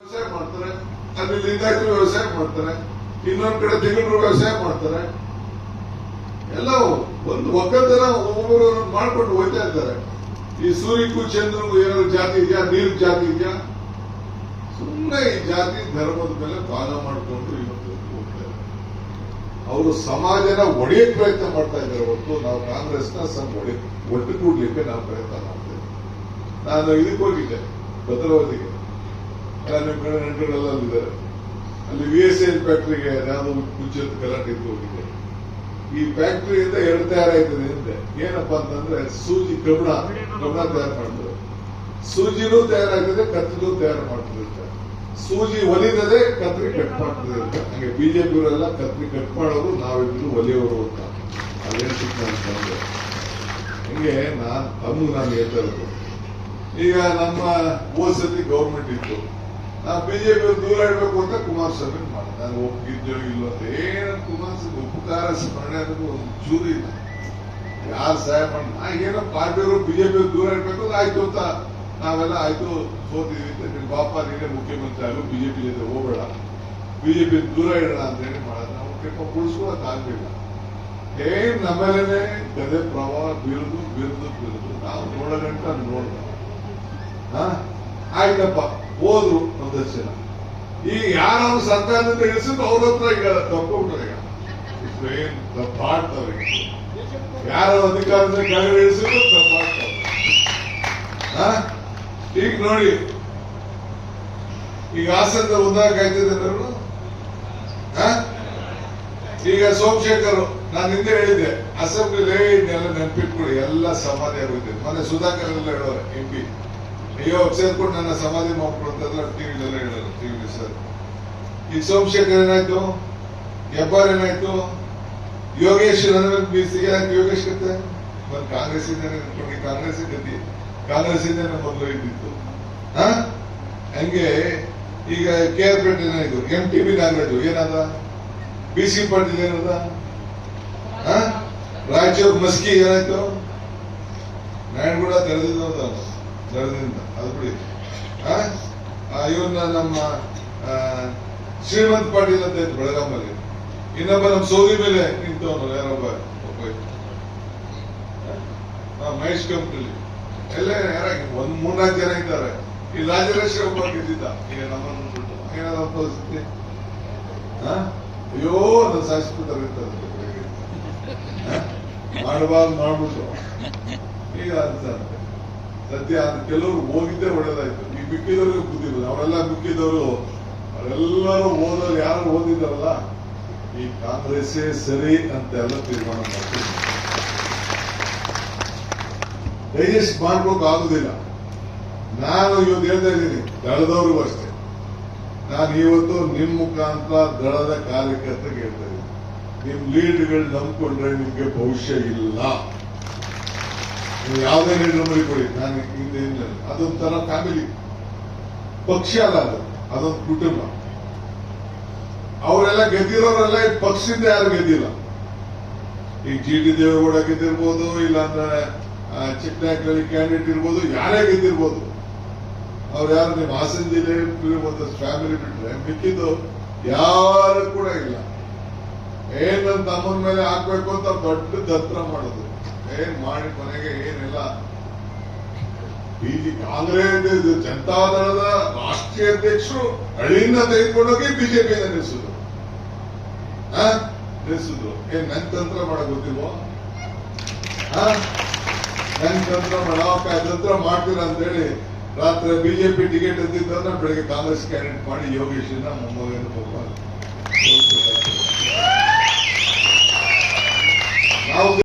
ವ್ಯವಸಾಯ ಮಾಡ್ತಾರೆ, ಅಲ್ಲಿ ಲಿಂಗಾಯತರು ವ್ಯವಸಾಯ ಮಾಡ್ತಾರೆ, ಇನ್ನೊಂದ್ ಕಡೆ ತಿಂಗಳು ವ್ಯವಸಾಯ ಮಾಡ್ತಾರೆ. ಎಲ್ಲ ಒಂದು ಒಕ್ಕಲ್ತನ ಒಬ್ಬೊಬ್ಬರು ಮಾಡ್ಕೊಂಡು ಹೋಗ್ತಾ ಇರ್ತಾರೆ. ಈ ಸೂರ್ಯಕ್ಕೂ ಚಂದ್ರಗೂ ಏನಾದ್ರು ಜಾತಿ ಇದೆಯಾ, ನೀರ್ ಜಾತಿ ಇದೆಯಾ? ಸುಮ್ಮನೆ ಈ ಜಾತಿ ಧರ್ಮದ ಮೇಲೆ ಭಾಗ ಮಾಡಿಕೊಂಡು ಇವತ್ತು ಹೋಗ್ತಾರೆ. ಅವರು ಸಮಾಜನ ಒಡೆಯಕ್ ಪ್ರಯತ್ನ ಮಾಡ್ತಾ ಇದ್ದಾರೆ ಹೊರತು ನಾವು ಕಾಂಗ್ರೆಸ್ನ ಒಟ್ಟು ಕೂಡ್ಲಿಕ್ಕೆ ನಾವು ಪ್ರಯತ್ನ ಮಾಡ್ತೇವೆ. ನಾನು ಇದಕ್ಕೆ ಹೋಗಿದ್ದೆ, ಭದ್ರಾವತಿಗೆ. ನಿಮ್ ಕಡೆ ನೆಂಟರುಗಳೆಲ್ಲ ಅಲ್ಲಿದ್ದಾರೆ. ಅಲ್ಲಿ VSL ಫ್ಯಾಕ್ಟ್ರಿಗೆ ಯಾವ್ದು ಮುಂಚೆ ಗಲಾಟೆ ಇದ್ದು ಹೋಗಿದೆ. ಈ ಫ್ಯಾಕ್ಟರಿಯಿಂದ 2 ತಯಾರಾಯ್ತದೆ ಅಂತೆ. ಏನಪ್ಪಾ ಅಂತಂದ್ರೆ ಸೂಜಿ ಕಬ್ಬಣ ತಯಾರು ಮಾಡ್ತಾರೆ, ಸೂಜಿನೂ ತಯಾರಾಗ್ತದೆ, ಕತ್ರಿನೂ ತಯಾರು ಮಾಡ್ತದೆ. ಸೂಜಿ ಒಲಿದದೆ, ಕತ್ರಿ ಕಟ್ ಮಾಡ್ತದೆ ಅಂತ. ಹಂಗೆ ಬಿಜೆಪಿಯವರೆಲ್ಲ ಕತ್ರಿ ಕಟ್ ಮಾಡೋರು, ನಾವಿಬ್ರು ಒಲಿಯೋರು ಅಂತ ಅದೇನ್ ಅಂತಂದ್ರೆ ಹಿಂಗೆ ನಾನು ಹೇಳ್ತಾ ಇರೋದು. ಈಗ ನಮ್ಮ ಓಸತಿ ಗೌರ್ಮೆಂಟ್ ಇತ್ತು, ನಾವು ಬಿಜೆಪಿ ದೂರ ಇಡಬೇಕು ಅಂತ ಕುಮಾರಸ್ವಾಮಿ ಮಾಡಿ ನಾನು ಒಪ್ಪಿದ್ದೋ ಇಲ್ಲೋ ಅಂತ. ಏನ ಕುಮಾರಸ್ವಾಮಿ ಉಪಕಾರ ಸ್ಮರಣೆ ಅನ್ನೋದು ಒಂದು ಚೂರು ಇಲ್ಲ. ಯಾರು ಸಹಾಯ ಮಾಡಿ ಏನೋ ಪಾರ್ಟಿಯವರು ಬಿಜೆಪಿ ದೂರ ಇಡಬೇಕು ಅಂದ್ರೆ ಆಯ್ತು ಅಂತ ನಾವೆಲ್ಲ ಆಯ್ತು ಸೋತಿದ್ವಿ ಅಂತ ನಿನ್ ಬಾಪ ನೀನೇ ಮುಖ್ಯಮಂತ್ರಿ ಆಗು, ಬಿಜೆಪಿ ಜೊತೆ ಹೋಗಬೇಡ, ಬಿಜೆಪಿ ದೂರ ಇಡೋಣ ಅಂತ ಹೇಳಿ ಮಾಡೋದು. ನಾವು ಕೆಪ್ಪ ಉಳಿಸ್ಕೊಳಕ್ ಆಗ್ಲಿಲ್ಲ. ನಮ್ಮೇಲೆ ಗದೆ ಪ್ರವಾಹ ಬೀರುದು ನಾವು ನೋಡಗಂಟ ನೋಡ್ದ. ಆಯ್ತಪ್ಪ ಹೋದ್ರು ಒಂದಷ್ಟು ಜನ. ಈಗ ಯಾರು ಸರ್ಕಾರದಿಂದ ಇಳಿಸಿದ್ರು ಅವ್ರ ಹತ್ರ ಈಗ ತಪ್ಪಿಬಿಟ್ರೆ ಈಗ ತಪ್ಪಾಡ್ತವ್ರಿಗೆ. ಯಾರು ಅಧಿಕಾರದಿಂದ ಕೆಳಗಡೆ ಇಳಿಸಿದ್ರು ತಪ್ಪಾಡ್ತವ್ರೆ. ಈಗ ನೋಡಿ, ಈಗ ಹಾಸನದ ಉದ್ದಾಗ ಆಯ್ತಿದೆ. ಈಗ ಸೋಮಶೇಖರ್ ನಾನು ಹಿಂದೆ ಹೇಳಿದ್ದೆ ಅಸೆಂಬ್ಲಿಲೇ ಇದನ್ನೆಲ್ಲ ನೆನಪಿಟ್ಕೊಳ್ಳಿ, ಎಲ್ಲ ಸಮಾಧಿ ಆಗೋಯ್ತು. ಮೊನ್ನೆ ಸುಧಾಕರ್ ಎಲ್ಲ ಹೇಳೋರೆ MP, ಅಯ್ಯೋ ಸೇರ್ಕೊಂಡು ನನ್ನ ಸಮಾಧಿ ಮಾಡ್ಕೊಳ್ತಲ್ಲ ಟಿವಿಲೆಲ್ಲ ಹೇಳೋರು, ಟಿವಿ ಸರ್. ಈಗ ಸೋಮಶೇಖರ್ ಏನಾಯ್ತು, ಹೆಬ್ಬಾರ್ ಏನಾಯ್ತು, ಯೋಗೇಶ್ ನನ್ನ ಬೀಸಿಗೆ ಯೋಗೇಶ್ ಕತೆ ಬಂದು ಕಾಂಗ್ರೆಸ್ ಇಂದ ಕಾಂಗ್ರೆಸ್ ಗತಿ, ಕಾಂಗ್ರೆಸ್ ಇಂದ ಮೊದಲು ಇದ್ದಿತ್ತು. ಹಂಗೆ ಈಗ KR ಪೇಟೆ ಏನಾಯ್ತು, MTB ನಾಗರಾಜು ಏನಾದ, BC ಪಾಟೀಲ್ ಏನದ, ರಾಯಚೂರು ಮಸ್ಕಿ ಏನಾಯ್ತು, ನಾಯಣಗೂಡ ತೆರೆದಿದ್ದ ಅದು ಬಿಡಿ. ಇವನ್ನ ನಮ್ಮ ಶ್ರೀಮಂತ್ ಪಾಟೀಲ್ ಅಂತ ಇತ್ತು ಬೆಳಗಾಮಲ್ಲಿ. ಇನ್ನೊಬ್ಬ ನಮ್ಮ ಸೌದಿ ಮೇಲೆ ನಿಂತವನು ಯಾರೊಬ್ಬ ಮಹೇಶ್ ಕಂಪ್ನಿಲಿ ಎಲ್ಲ ಯಾರಾಗಿ 3-4 ಜನ ಇದ್ದಾರೆ. ಈ ರಾಜರೇಶ್ವರ ಒಬ್ಬ ಗೆದ್ದಿದ್ದ. ಈಗ ನಮ್ಮನ್ನು ಏನಾದ ಪರಿಸ್ಥಿತಿ, ಅಯ್ಯೋ ನನ್ನ ಶಾಸಕರು ಇರ್ತಾರೆ ಮಾಡಬಾರ್ದು ಮಾಡ್ಬಿಟ್ಟು ಈಗ ಅಂತ ಸದ್ಯ ಕೆಲವರು ಹೋಗಿದ್ದೇ ಒಳ್ಳೇದಾಯ್ತು. ಈ ಮಿಕ್ಕಿದವ್ರಿಗೆ ಬುದ್ಧಿ, ಅವರೆಲ್ಲ ಮಿಕ್ಕಿದವರು ಅವರೆಲ್ಲರೂ ಓದೋರು ಯಾರು ಓದಿದಾರಲ್ಲ, ಈ ಕಾಂಗ್ರೆಸ್ಸೇ ಸರಿ ಅಂತ ಎಲ್ಲ ತೀರ್ಮಾನ ಮಾಡ್ತೀವಿ. ಡೈಜೆಸ್ಟ್ ಮಾಡ್ಬೇಕು ಆಗುದಿಲ್ಲ. ನಾನು ಇವತ್ತು ಹೇಳ್ತಾ ಇದ್ದೀನಿ, ದಳದವ್ರಿಗೂ ಅಷ್ಟೇ. ನಾನು ಇವತ್ತು ನಿಮ್ ಮುಖಾಂತರ ದಳದ ಕಾರ್ಯಕರ್ತರಿಗೆ ಹೇಳ್ತಾ ಇದ್ದೀನಿ, ನಿಮ್ ಲೀಡ್ಗಳು ನಂಬ್ಕೊಂಡ್ರೆ ನಿಮ್ಗೆ ಭವಿಷ್ಯ ಇಲ್ಲ. ನೀವು ಯಾವುದೇ ಲೀಡರ್ ಮರಿಕೊಡಿ, ನಾನು ಹಿಂದೆ ಅದೊಂಥರ ಫ್ಯಾಮಿಲಿ, ಪಕ್ಷ ಅಲ್ಲ ಅದು, ಅದೊಂದು ಕುಟುಂಬ. ಅವರೆಲ್ಲ ಗೆದ್ದಿರೋರೆಲ್ಲ ಈ ಪಕ್ಷದಿಂದ ಯಾರು ಗೆದ್ದಿಲ್ಲ. ಈಗ GT ದೇವೇಗೌಡ ಗೆದ್ದಿರ್ಬೋದು, ಇಲ್ಲಾಂದ್ರೆ ಚಿಕ್ಕನಾಯಕರಲ್ಲಿ ಕ್ಯಾಂಡಿಡೇಟ್ ಇರ್ಬೋದು, ಯಾರೇ ಗೆದ್ದಿರ್ಬೋದು. ಅವ್ರು ಯಾರು ನಿಮ್ಮ ಹಾಸನ ಜಿಲ್ಲೆ ಒಂದು ಫ್ಯಾಮಿಲಿ ಬಿಟ್ರೆ ಮಿಕ್ಕಿದ್ದು ಯಾರು ಕೂಡ ಇಲ್ಲ. ಏನ್ ನನ್ನ ತಮ್ಮನ ಮೇಲೆ ಹಾಕ್ಬೇಕು ಅಂತ ದೊಡ್ಡ ದತ್ರ ಮಾಡೋದು, ಏನ್ ಮಾಡಿ ಕೊನೆಗೆ ಏನಿಲ್ಲ. ಕಾಂಗ್ರೆಸ್ ಜನತಾದಳದ ರಾಷ್ಟ್ರೀಯ ಅಧ್ಯಕ್ಷರು ಹಳ್ಳಿಯಿಂದ ತೆಗೆದುಕೊಂಡೋಗಿ ಬಿಜೆಪಿಯಿಂದ ನಿಲ್ಲಿಸಿದ್ರು. ಏನ್ ನನ್ ತಂತ್ರ ಮಾಡಕ್ ಗೊತ್ತಿಲ್ವೋ? ನನ್ ತಂತ್ರ ಮಾಡ್ತೀರ ಅಂತ ಹೇಳಿ ರಾತ್ರಿ ಬಿಜೆಪಿ ಟಿಕೆಟ್ ಎದ್ದಿದ್ದನ್ನ ಬೆಳಗ್ಗೆ ಕಾಂಗ್ರೆಸ್ ಕ್ಯಾಂಡಿಡೇಟ್ ಮಾಡಿ ಯೋಗೇಶನ್ನ ಮೊಮ್ಮಗನ ಪಾಪ ನಾವು